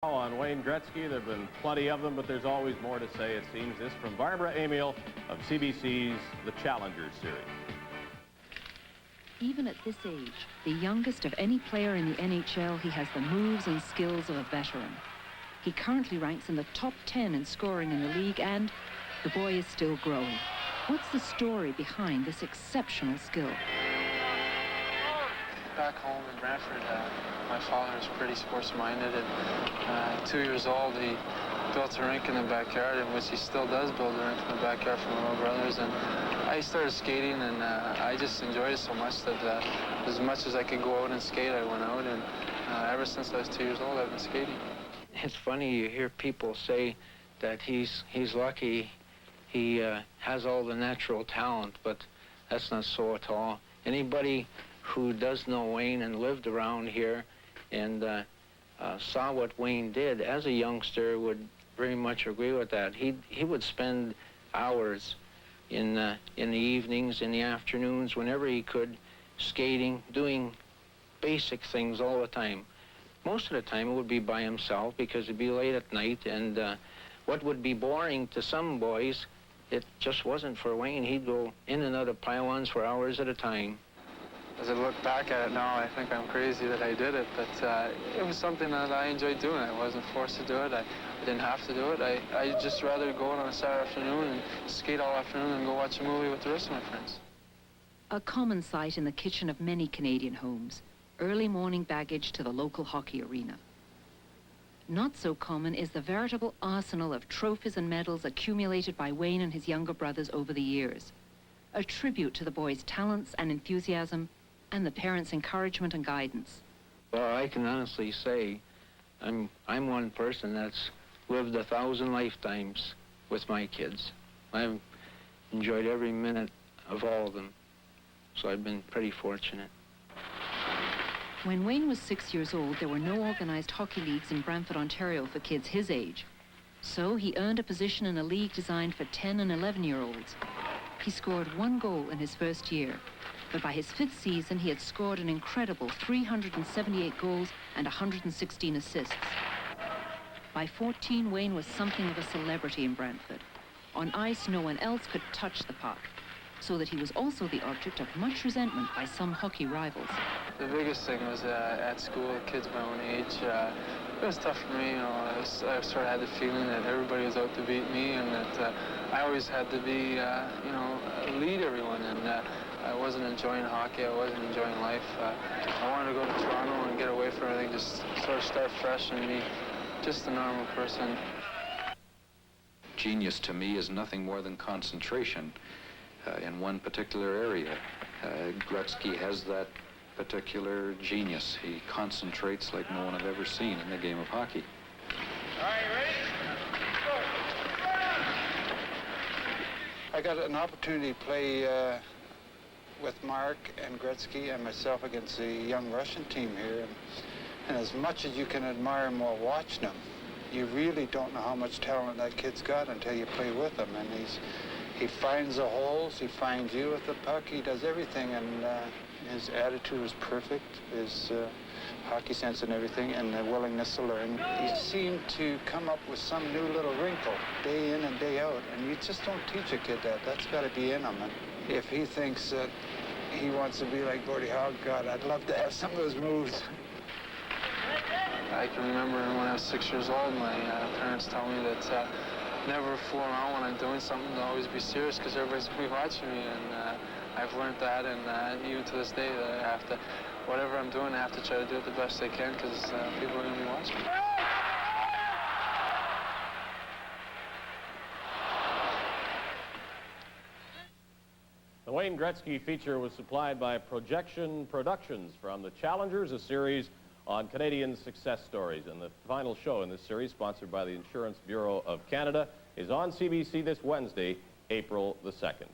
On Wayne Gretzky, there have been plenty of them, but there's always more to say, it seems. This from Barbara Amiel of CBC's The Challengers series. Even at this age, the youngest of any player in the NHL, he has the moves and skills of a veteran. He currently ranks in the top 10 in scoring in the league, and the boy is still growing. What's the story behind this exceptional skill? Back home in Brantford, my father was pretty sports-minded, and 2 years old, he built a rink in the backyard, in which he still does build a rink in the backyard for my little brothers. And I started skating, and I just enjoyed it so much that as much as I could go out and skate, I went out, and ever since I was 2 years old, I've been skating. It's funny, you hear people say that he's lucky, he has all the natural talent, but that's not so at all. Anybody who does know Wayne and lived around here and saw what Wayne did as a youngster would very much agree with that. He would spend hours in the evenings, in the afternoons, whenever he could, skating, doing basic things all the time. Most of the time it would be by himself because it'd be late at night, and what would be boring to some boys, it just wasn't for Wayne. He'd go in and out of pylons for hours at a time. As I look back at it now, I think I'm crazy that I did it, but it was something that I enjoyed doing. I wasn't forced to do it. I didn't have to do it. I'd just rather go out on a Saturday afternoon and skate all afternoon and go watch a movie with the rest of my friends. A common sight in the kitchen of many Canadian homes, early morning baggage to the local hockey arena. Not so common is the veritable arsenal of trophies and medals accumulated by Wayne and his younger brothers over the years. A tribute to the boy's talents and enthusiasm, and the parents' encouragement and guidance. Well, I can honestly say I'm one person that's lived 1,000 lifetimes with my kids. I've enjoyed every minute of all of them, so I've been pretty fortunate. When Wayne was 6 years old, there were no organized hockey leagues in Brantford, Ontario for kids his age. So he earned a position in a league designed for 10 and 11-year-olds. He scored 1 goal in his first year, but by his 5th season, he had scored an incredible 378 goals and 116 assists. By 14, Wayne was something of a celebrity in Brantford. On ice, no one else could touch the puck, so that he was also the object of much resentment by some hockey rivals. The biggest thing was at school, kids my own age. It was tough for me, you know. I sort of had the feeling that everybody was out to beat me, and that I always had to be, lead everyone. And I wasn't enjoying hockey. I wasn't enjoying life. I wanted to go to Toronto and get away from everything, just sort of start fresh and be just a normal person. Genius to me is nothing more than concentration in one particular area. Gretzky has that particular genius. He concentrates like no one I've ever seen in the game of hockey. All right, ready? I got an opportunity to play with Mark and Gretzky and myself against the young Russian team here. And as much as you can admire him while watching him, you really don't know how much talent that kid's got until you play with him. And he finds the holes, he finds you with the puck, he does everything, and his attitude is perfect, his hockey sense and everything, and the willingness to learn. He seemed to come up with some new little wrinkle day in and day out, and you just don't teach a kid that. That's got to be in him. And if he thinks that he wants to be like Gordie Howe, God, I'd love to have some of those moves. I can remember when I was 6 years old, my parents told me that never fool around when I'm doing something, to always be serious because everybody's going to be watching me. And I've learned that, and even to this day, that I have to, whatever I'm doing, I have to try to do it the best I can because people are going to be watching. The Wayne Gretzky feature was supplied by Projection Productions from The Challengers, a series on Canadian success stories. And the final show in this series, sponsored by the Insurance Bureau of Canada, is on CBC this Wednesday, April the 2nd.